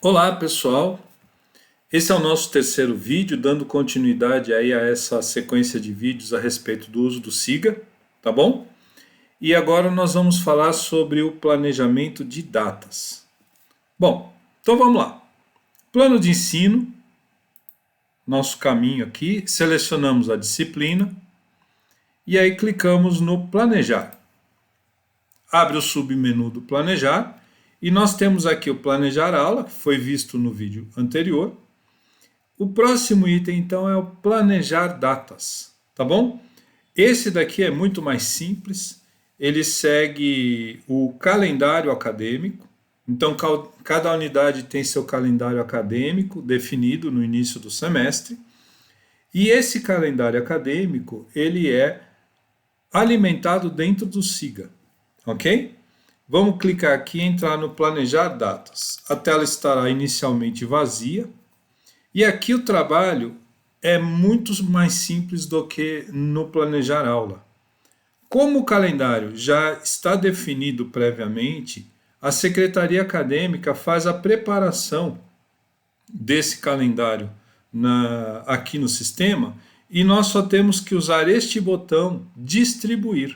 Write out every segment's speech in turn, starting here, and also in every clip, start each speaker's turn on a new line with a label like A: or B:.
A: Olá pessoal, esse é o nosso terceiro vídeo, dando continuidade aí a essa sequência de vídeos a respeito do uso do SIGA, tá bom? E agora nós vamos falar sobre o planejamento de datas. Bom, então vamos lá. Plano de ensino, nosso caminho aqui, selecionamos a disciplina e aí clicamos no planejar. Abre o submenu do planejar e nós temos aqui o planejar aula, que foi visto no vídeo anterior. O próximo item, então, é o planejar datas, tá bom? Esse daqui é muito mais simples, ele segue o calendário acadêmico, então cada unidade tem seu calendário acadêmico definido no início do semestre, e esse calendário acadêmico, ele é alimentado dentro do SIGA, ok? Vamos clicar aqui e entrar no planejar datas. A tela estará inicialmente vazia, e aqui o trabalho é muito mais simples do que no planejar aula. Como o calendário já está definido previamente, a secretaria acadêmica faz a preparação desse calendário aqui no sistema e nós só temos que usar este botão distribuir.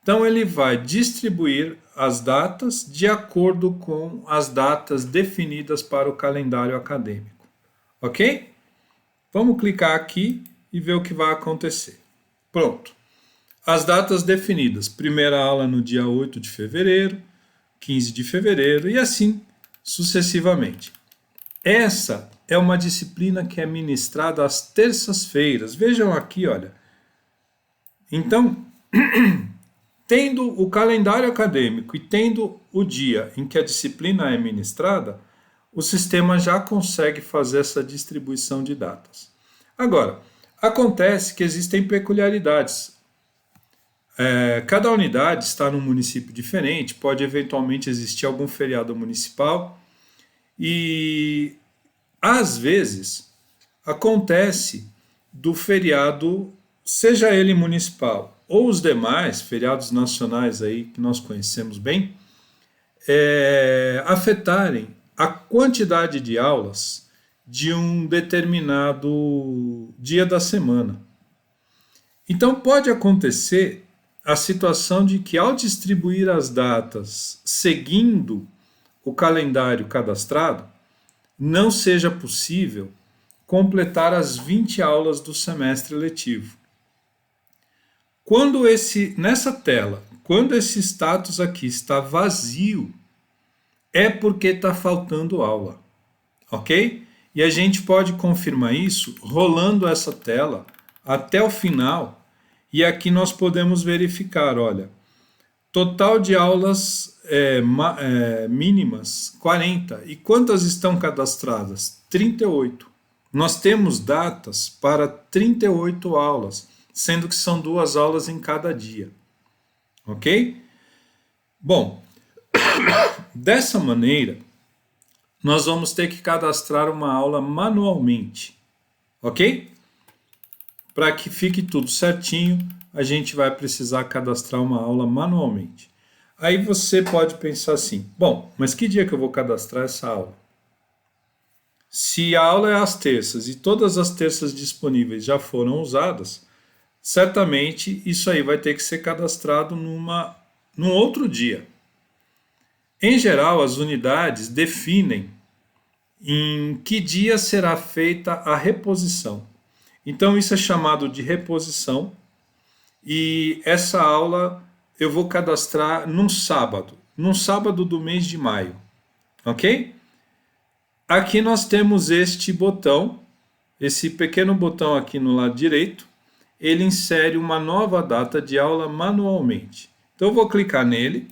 A: Então ele vai distribuir as datas de acordo com as datas definidas para o calendário acadêmico. Ok? Vamos clicar aqui e ver o que vai acontecer. Pronto. As datas definidas. Primeira aula no dia 8 de fevereiro, 15 de fevereiro e assim sucessivamente. Essa é uma disciplina que é ministrada às terças-feiras. Vejam aqui, olha. Então, tendo o calendário acadêmico e tendo o dia em que a disciplina é ministrada, o sistema já consegue fazer essa distribuição de datas. Agora, acontece que existem peculiaridades. Cada unidade está num município diferente, pode eventualmente existir algum feriado municipal e, às vezes, acontece do feriado, seja ele municipal ou os demais feriados nacionais aí que nós conhecemos bem, afetarem a quantidade de aulas de um determinado dia da semana. Então pode acontecer a situação de que ao distribuir as datas seguindo o calendário cadastrado, não seja possível completar as 20 aulas do semestre letivo. Nessa tela, quando esse status aqui está vazio, é porque está faltando aula, ok? E a gente pode confirmar isso rolando essa tela até o final, e aqui nós podemos verificar, olha, total de aulas mínimas, 40. E quantas estão cadastradas? 38. Nós temos datas para 38 aulas, sendo que são 2 aulas em cada dia, ok? Bom, dessa maneira, nós vamos ter que cadastrar uma aula manualmente, ok? Para que fique tudo certinho, a gente vai precisar cadastrar uma aula manualmente. Aí você pode pensar assim, bom, mas que dia que eu vou cadastrar essa aula? Se a aula é às terças e todas as terças disponíveis já foram usadas, certamente isso aí vai ter que ser cadastrado num outro dia. Em geral, as unidades definem em que dia será feita a reposição. Então, isso é chamado de reposição, e essa aula eu vou cadastrar num sábado do mês de maio, ok? Aqui nós temos este botão, esse pequeno botão aqui no lado direito, ele insere uma nova data de aula manualmente. Então, eu vou clicar nele.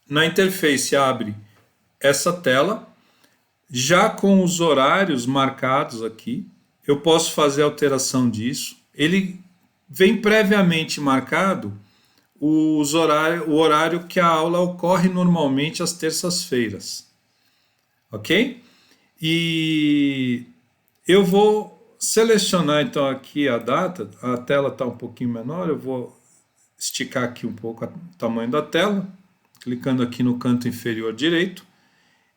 A: Na interface abre essa tela, já com os horários marcados aqui. Eu posso fazer alteração disso. Ele vem previamente marcado o horário que a aula ocorre normalmente às terças-feiras. Ok? E eu vou selecionar então aqui a data. A tela está um pouquinho menor, eu vou esticar aqui um pouco o tamanho da tela, clicando aqui no canto inferior direito,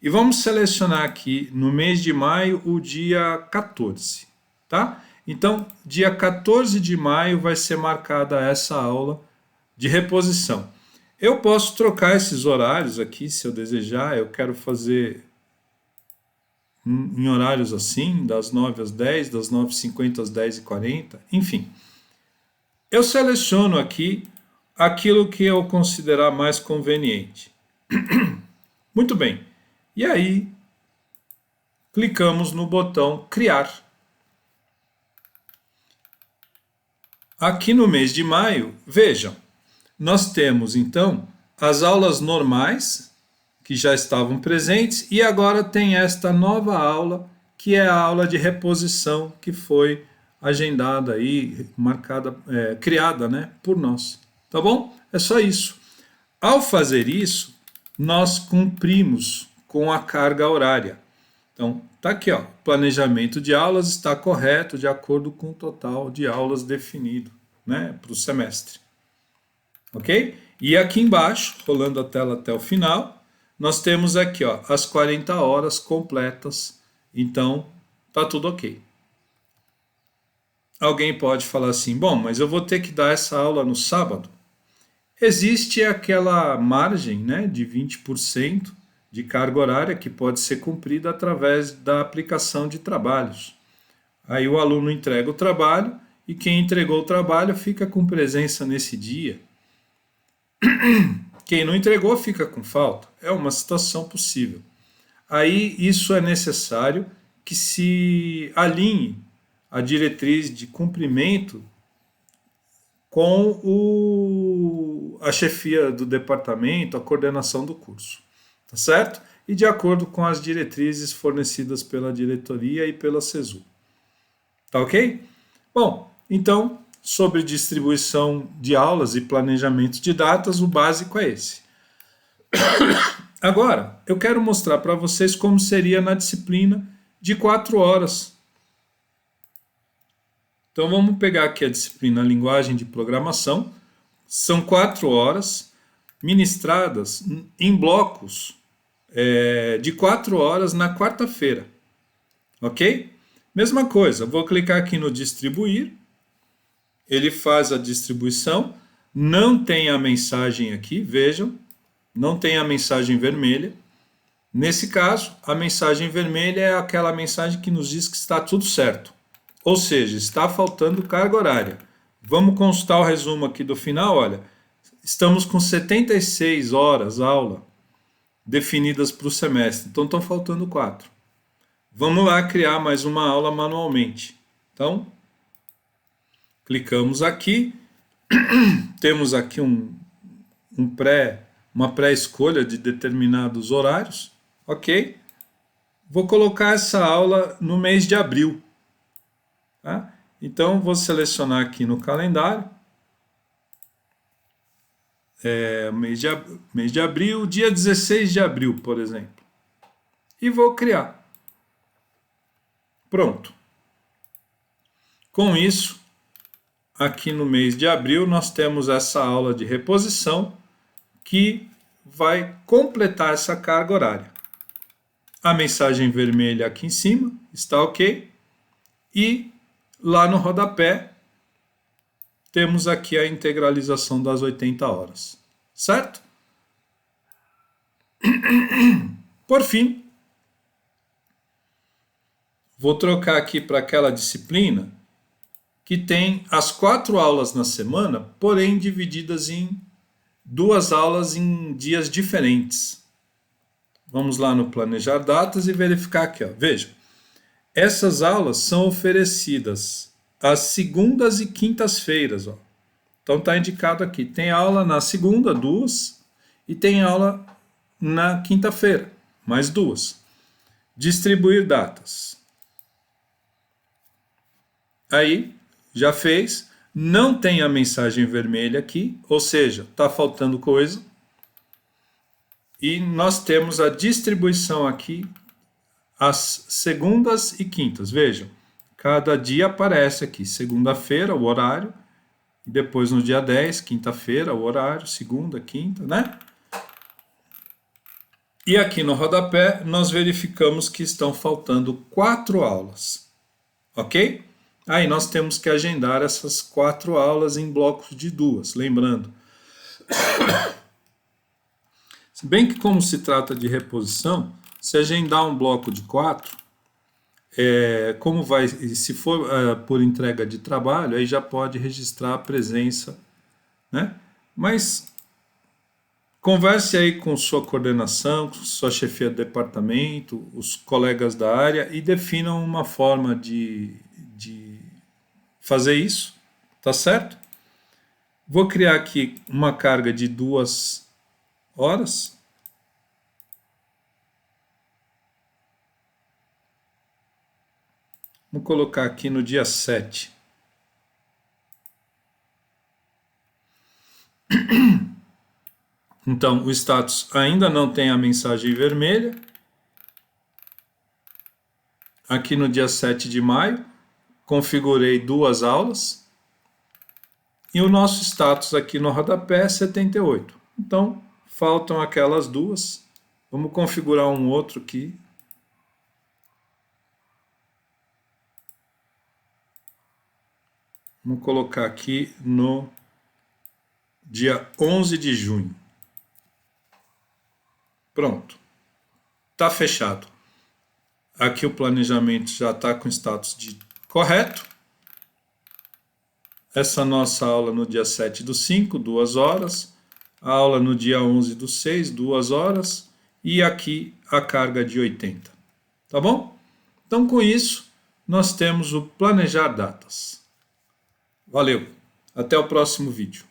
A: E vamos selecionar aqui no mês de maio o dia 14, tá? Então, dia 14 de maio vai ser marcada essa aula de reposição. Eu posso trocar esses horários aqui, se eu desejar. Eu quero fazer em horários assim, das 9 às 10, das 9h50 às 10h40, enfim. Eu seleciono aqui aquilo que eu considerar mais conveniente. Muito bem. E aí, clicamos no botão Criar. Aqui no mês de maio, vejam, nós temos então as aulas normais, que já estavam presentes, e agora tem esta nova aula, que é a aula de reposição, que foi agendada aí, marcada, criada, né, por nós. Tá bom? É só isso. Ao fazer isso, nós cumprimos com a carga horária. Então, tá aqui, ó, planejamento de aulas está correto de acordo com o total de aulas definido, né, para o semestre. Ok? E aqui embaixo, rolando a tela até o final, nós temos aqui, ó, as 40 horas completas. Então, tá tudo ok. Alguém pode falar assim, bom, mas eu vou ter que dar essa aula no sábado? Existe aquela margem, né, de 20% de carga horária que pode ser cumprida através da aplicação de trabalhos. Aí o aluno entrega o trabalho e quem entregou o trabalho fica com presença nesse dia. Quem não entregou fica com falta. É uma situação possível. Aí isso é necessário que se alinhe a diretriz de cumprimento com a chefia do departamento, a coordenação do curso. Tá certo? E de acordo com as diretrizes fornecidas pela diretoria e pela CESU. Tá ok? Bom, então, sobre distribuição de aulas e planejamento de datas, o básico é esse. Agora, eu quero mostrar para vocês como seria na disciplina de 4 horas. Então, vamos pegar aqui a disciplina Linguagem de Programação. São 4 horas ministradas em blocos de 4 horas na quarta-feira. Ok? Mesma coisa, vou clicar aqui no Distribuir. Ele faz a distribuição. Não tem a mensagem aqui, vejam. Não tem a mensagem vermelha. Nesse caso, a mensagem vermelha é aquela mensagem que nos diz que está tudo certo. Ou seja, está faltando carga horária. Vamos consultar o resumo aqui do final, olha. Estamos com 76 horas aula definidas para o semestre, então estão faltando 4. Vamos lá criar mais uma aula manualmente. Então, clicamos aqui, temos aqui uma pré-escolha de determinados horários, ok? Vou colocar essa aula no mês de abril. Tá? Então, vou selecionar aqui no calendário, mês de abril, dia 16 de abril, por exemplo. E vou criar. Pronto. Com isso, aqui no mês de abril, nós temos essa aula de reposição que vai completar essa carga horária. A mensagem vermelha aqui em cima está ok. E lá no rodapé, temos aqui a integralização das 80 horas. Certo? Por fim, vou trocar aqui para aquela disciplina que tem as 4 aulas na semana, porém divididas em 2 aulas em dias diferentes. Vamos lá no planejar datas e verificar aqui, ó. Veja, essas aulas são oferecidas às segundas e quintas-feiras, ó. Então está indicado aqui, tem aula na segunda, 2, e tem aula na quinta-feira, mais 2. Distribuir datas. Aí, já fez, não tem a mensagem vermelha aqui, ou seja, está faltando coisa. E nós temos a distribuição aqui, às segundas e quintas. Vejam, cada dia aparece aqui, segunda-feira, o horário, e depois no dia 10, quinta-feira, o horário, segunda, quinta, né? E aqui no rodapé nós verificamos que estão faltando 4 aulas, ok? Aí nós temos que agendar essas 4 aulas em blocos de 2, lembrando. Se bem que como se trata de reposição, se agendar um bloco de 4, como vai, se for por entrega de trabalho, aí já pode registrar a presença, né? Mas converse aí com sua coordenação, com sua chefia de departamento, os colegas da área e definam uma forma de fazer isso, tá certo? Vou criar aqui uma carga de 2 horas. Vamos colocar aqui no dia 7. Então, o status ainda não tem a mensagem vermelha. Aqui no dia 7 de maio, configurei 2 aulas. E o nosso status aqui no rodapé é 78. Então, faltam aquelas 2. Vamos configurar um outro aqui. Vamos colocar aqui no dia 11 de junho. Pronto. Está fechado. Aqui o planejamento já está com status de correto. Essa nossa aula no dia 7/5, 2 horas. A aula no dia 11/6, 2 horas. E aqui a carga de 80. Tá bom? Então, com isso, nós temos o planejar datas. Valeu! Até o próximo vídeo.